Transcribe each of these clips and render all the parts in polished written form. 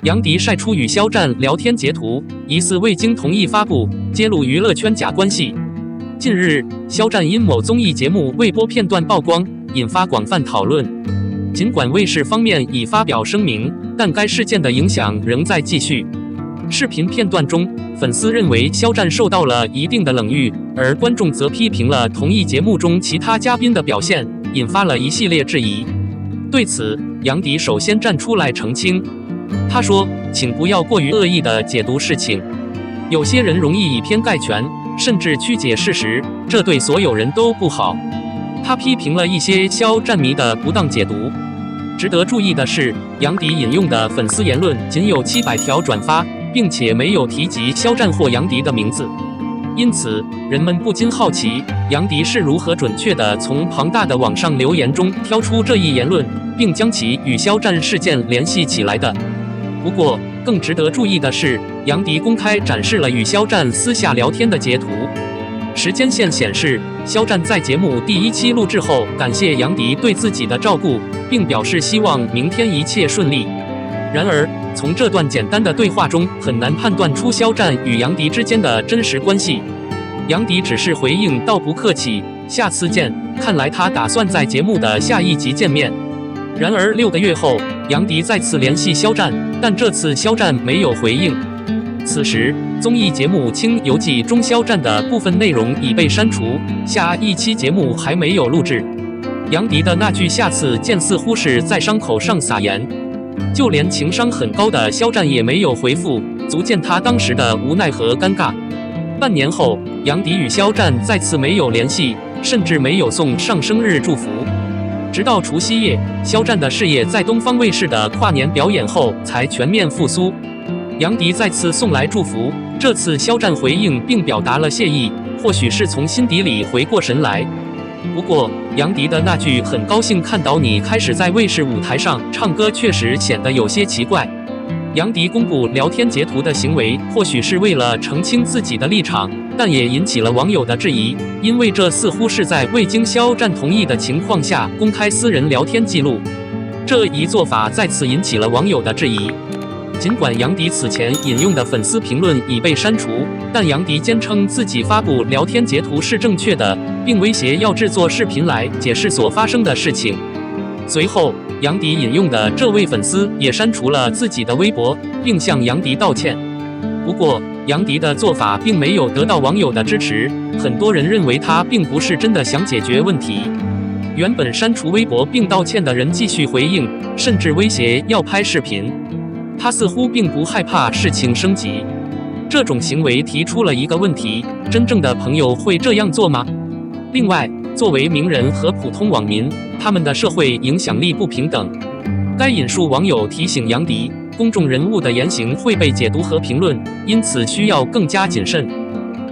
杨迪晒出与肖战聊天截图，疑似未经同意发布，揭露娱乐圈假关系。近日，肖战因某综艺节目未播片段曝光，引发广泛讨论。尽管卫视方面已发表声明，但该事件的影响仍在继续。视频片段中，粉丝认为肖战受到了一定的冷遇，而观众则批评了同一节目中其他嘉宾的表现，引发了一系列质疑。对此，杨迪首先站出来澄清。他说：“请不要过于恶意地解读事情，有些人容易以偏概全，甚至曲解事实，这对所有人都不好。”他批评了一些肖战迷的不当解读。值得注意的是，杨迪引用的粉丝言论仅有700条转发，并且没有提及肖战或杨迪的名字。因此，人们不禁好奇，杨迪是如何准确地从庞大的网上留言中挑出这一言论，并将其与肖战事件联系起来的。不过，更值得注意的是，杨迪公开展示了与肖战私下聊天的截图。时间线显示，肖战在节目第1期录制后，感谢杨迪对自己的照顾，并表示希望明天一切顺利。然而，从这段简单的对话中，很难判断出肖战与杨迪之间的真实关系。杨迪只是回应道不客气，下次见，看来他打算在节目的下一集见面。然而6个月后，杨迪再次联系肖战，但这次肖战没有回应。此时，综艺节目《青游记》中肖战的部分内容已被删除，下一期节目还没有录制。杨迪的那句下次见似乎是在伤口上撒盐，就连情商很高的肖战也没有回复，足见他当时的无奈和尴尬。半年后，杨迪与肖战再次没有联系，甚至没有送上生日祝福。直到除夕夜，肖战的事业在东方卫视的跨年表演后才全面复苏。杨迪再次送来祝福，这次肖战回应并表达了谢意，或许是从心底里回过神来。不过，杨迪的那句很高兴看到你开始在卫视舞台上唱歌，确实显得有些奇怪。杨迪公布聊天截图的行为，或许是为了澄清自己的立场，但也引起了网友的质疑，因为这似乎是在未经肖战同意的情况下公开私人聊天记录。这一做法再次引起了网友的质疑。尽管杨迪此前引用的粉丝评论已被删除，但杨迪坚称自己发布聊天截图是正确的，并威胁要制作视频来解释所发生的事情。随后，杨迪引用的这位粉丝也删除了自己的微博，并向杨迪道歉。不过，杨迪的做法并没有得到网友的支持，很多人认为他并不是真的想解决问题。原本删除微博并道歉的人继续回应，甚至威胁要拍视频。他似乎并不害怕事情升级。这种行为提出了一个问题：真正的朋友会这样做吗？另外，作为名人和普通网民，他们的社会影响力不平等。该引述网友提醒杨迪，公众人物的言行会被解读和评论，因此需要更加谨慎。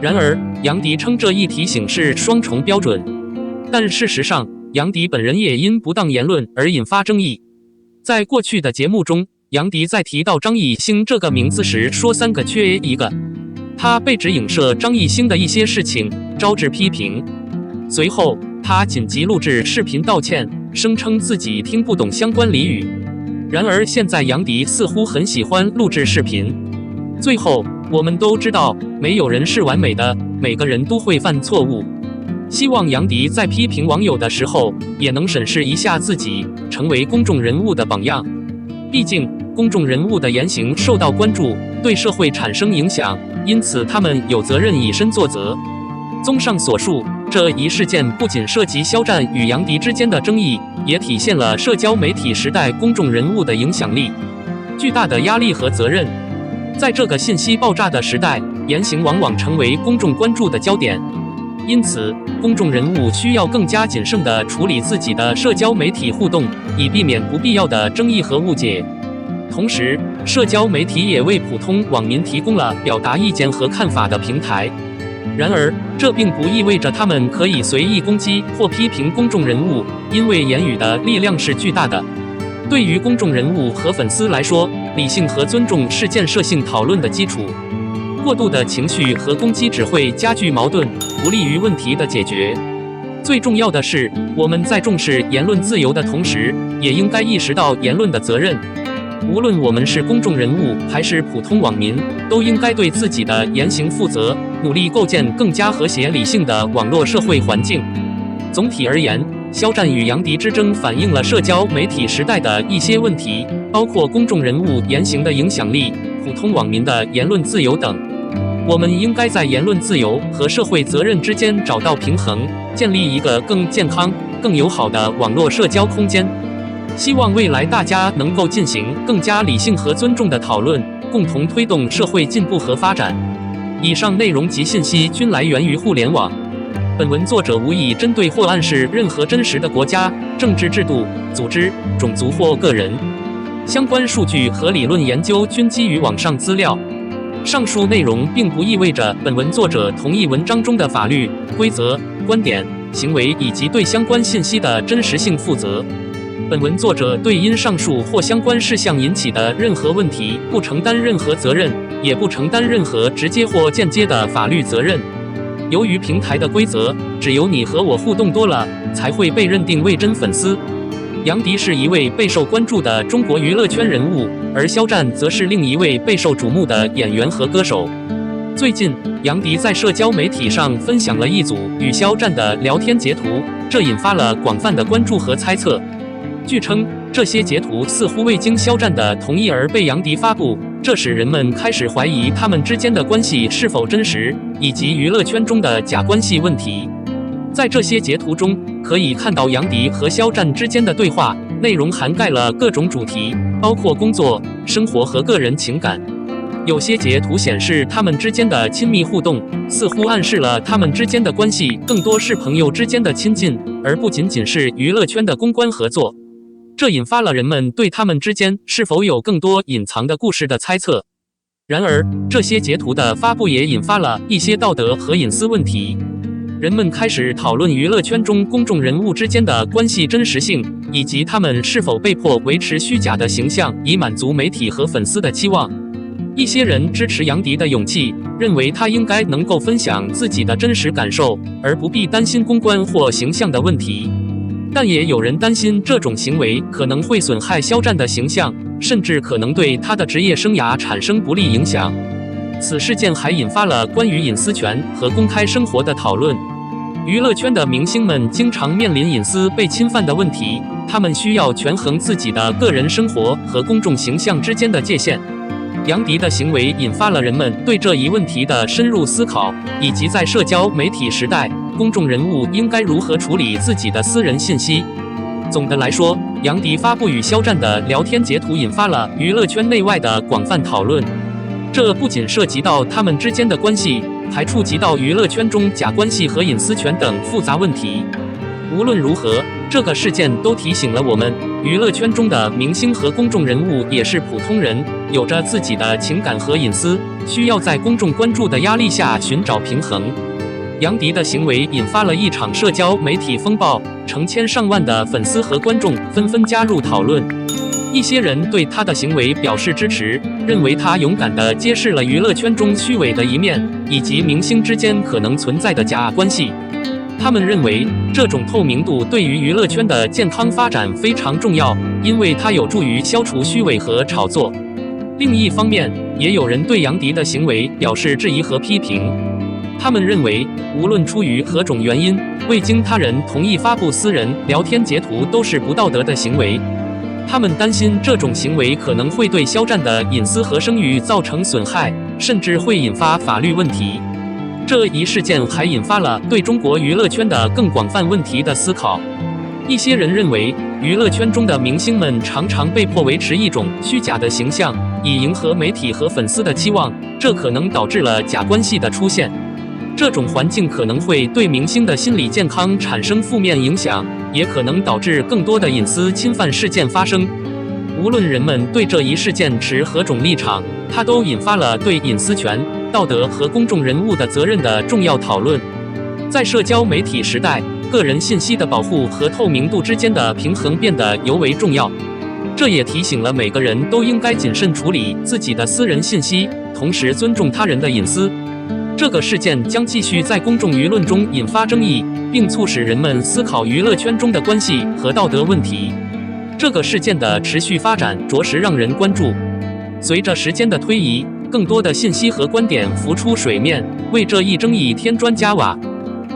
然而，杨迪称这一提醒是双重标准。但事实上，杨迪本人也因不当言论而引发争议。在过去的节目中，杨迪在提到张艺兴这个名字时说3个缺1个，他被指影射张艺兴的一些事情，招致批评。随后，他紧急录制视频道歉，声称自己听不懂相关俚语。然而现在杨迪似乎很喜欢录制视频。最后，我们都知道，没有人是完美的，每个人都会犯错误。希望杨迪在批评网友的时候，也能审视一下自己，成为公众人物的榜样。毕竟，公众人物的言行受到关注，对社会产生影响，因此他们有责任以身作则。综上所述，这一事件不仅涉及肖战与杨迪之间的争议，也体现了社交媒体时代公众人物的影响力、巨大的压力和责任。在这个信息爆炸的时代，言行往往成为公众关注的焦点。因此，公众人物需要更加谨慎地处理自己的社交媒体互动，以避免不必要的争议和误解。同时，社交媒体也为普通网民提供了表达意见和看法的平台。然而，这并不意味着他们可以随意攻击或批评公众人物，因为言语的力量是巨大的。对于公众人物和粉丝来说，理性和尊重是建设性讨论的基础。过度的情绪和攻击只会加剧矛盾，不利于问题的解决。最重要的是，我们在重视言论自由的同时，也应该意识到言论的责任。无论我们是公众人物还是普通网民，都应该对自己的言行负责，努力构建更加和谐理性的网络社会环境。总体而言，肖战与杨迪之争反映了社交媒体时代的一些问题，包括公众人物言行的影响力、普通网民的言论自由等。我们应该在言论自由和社会责任之间找到平衡，建立一个更健康、更友好的网络社交空间。希望未来大家能够进行更加理性和尊重的讨论，共同推动社会进步和发展。以上内容及信息均来源于互联网。本文作者无意针对或暗示任何真实的国家、政治制度、组织、种族或个人。相关数据和理论研究均基于网上资料。上述内容并不意味着本文作者同意文章中的法律、规则、观点、行为以及对相关信息的真实性负责。本文作者对因上述或相关事项引起的任何问题不承担任何责任，也不承担任何直接或间接的法律责任。由于平台的规则，只有你和我互动多了，才会被认定为真粉丝。杨迪是一位备受关注的中国娱乐圈人物，而肖战则是另一位备受瞩目的演员和歌手。最近，杨迪在社交媒体上分享了一组与肖战的聊天截图，这引发了广泛的关注和猜测。据称，这些截图似乎未经肖战的同意而被杨迪发布，这使人们开始怀疑他们之间的关系是否真实，以及娱乐圈中的假关系问题。在这些截图中，可以看到杨迪和肖战之间的对话，内容涵盖了各种主题，包括工作、生活和个人情感。有些截图显示他们之间的亲密互动，似乎暗示了他们之间的关系更多是朋友之间的亲近，而不仅仅是娱乐圈的公关合作。这引发了人们对他们之间是否有更多隐藏的故事的猜测。然而，这些截图的发布也引发了一些道德和隐私问题。人们开始讨论娱乐圈中公众人物之间的关系真实性，以及他们是否被迫维持虚假的形象，以满足媒体和粉丝的期望。一些人支持杨迪的勇气，认为他应该能够分享自己的真实感受，而不必担心公关或形象的问题。但也有人担心这种行为可能会损害肖战的形象，甚至可能对他的职业生涯产生不利影响。此事件还引发了关于隐私权和公开生活的讨论。娱乐圈的明星们经常面临隐私被侵犯的问题，他们需要权衡自己的个人生活和公众形象之间的界限。杨迪的行为引发了人们对这一问题的深入思考，以及在社交媒体时代，公众人物应该如何处理自己的私人信息。总的来说，杨迪发布与肖战的聊天截图引发了娱乐圈内外的广泛讨论。这不仅涉及到他们之间的关系，还触及到娱乐圈中假关系和隐私权等复杂问题。无论如何，这个事件都提醒了我们，娱乐圈中的明星和公众人物也是普通人，有着自己的情感和隐私，需要在公众关注的压力下寻找平衡。杨迪的行为引发了一场社交媒体风暴，成千上万的粉丝和观众纷纷加入讨论。一些人对他的行为表示支持，认为他勇敢地揭示了娱乐圈中虚伪的一面，以及明星之间可能存在的假关系。他们认为，这种透明度对于娱乐圈的健康发展非常重要，因为它有助于消除虚伪和炒作。另一方面，也有人对杨迪的行为表示质疑和批评。他们认为，无论出于何种原因，未经他人同意发布私人聊天截图都是不道德的行为。他们担心这种行为可能会对肖战的隐私和声誉造成损害，甚至会引发法律问题。这一事件还引发了对中国娱乐圈的更广泛问题的思考。一些人认为，娱乐圈中的明星们常常被迫维持一种虚假的形象，以迎合媒体和粉丝的期望，这可能导致了假关系的出现。这种环境可能会对明星的心理健康产生负面影响，也可能导致更多的隐私侵犯事件发生。无论人们对这一事件持何种立场，它都引发了对隐私权、道德和公众人物的责任的重要讨论。在社交媒体时代，个人信息的保护和透明度之间的平衡变得尤为重要。这也提醒了每个人都应该谨慎处理自己的私人信息，同时尊重他人的隐私。这个事件将继续在公众舆论中引发争议，并促使人们思考娱乐圈中的关系和道德问题。这个事件的持续发展着实让人关注。随着时间的推移，更多的信息和观点浮出水面，为这一争议添砖加瓦。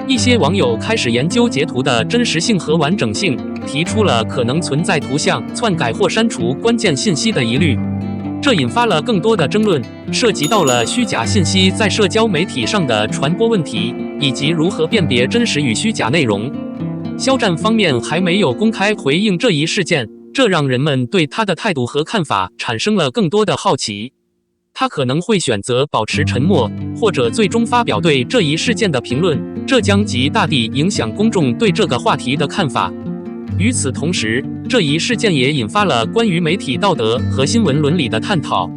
一些网友开始研究截图的真实性和完整性，提出了可能存在图像篡改或删除关键信息的疑虑。这引发了更多的争论，涉及到了虚假信息在社交媒体上的传播问题，以及如何辨别真实与虚假内容。肖战方面还没有公开回应这一事件，这让人们对他的态度和看法产生了更多的好奇。他可能会选择保持沉默，或者最终发表对这一事件的评论，这将极大地影响公众对这个话题的看法。与此同时，这一事件也引发了关于媒体道德和新闻伦理的探讨。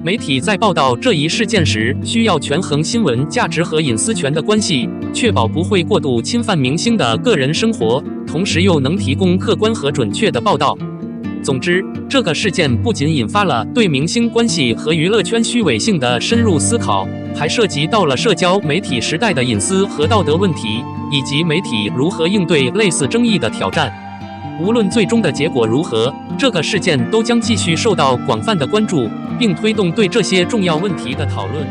媒体在报道这一事件时，需要权衡新闻价值和隐私权的关系，确保不会过度侵犯明星的个人生活，同时又能提供客观和准确的报道。总之，这个事件不仅引发了对明星关系和娱乐圈虚伪性的深入思考，还涉及到了社交媒体时代的隐私和道德问题，以及媒体如何应对类似争议的挑战。无论最终的结果如何，这个事件都将继续受到广泛的关注，并推动对这些重要问题的讨论。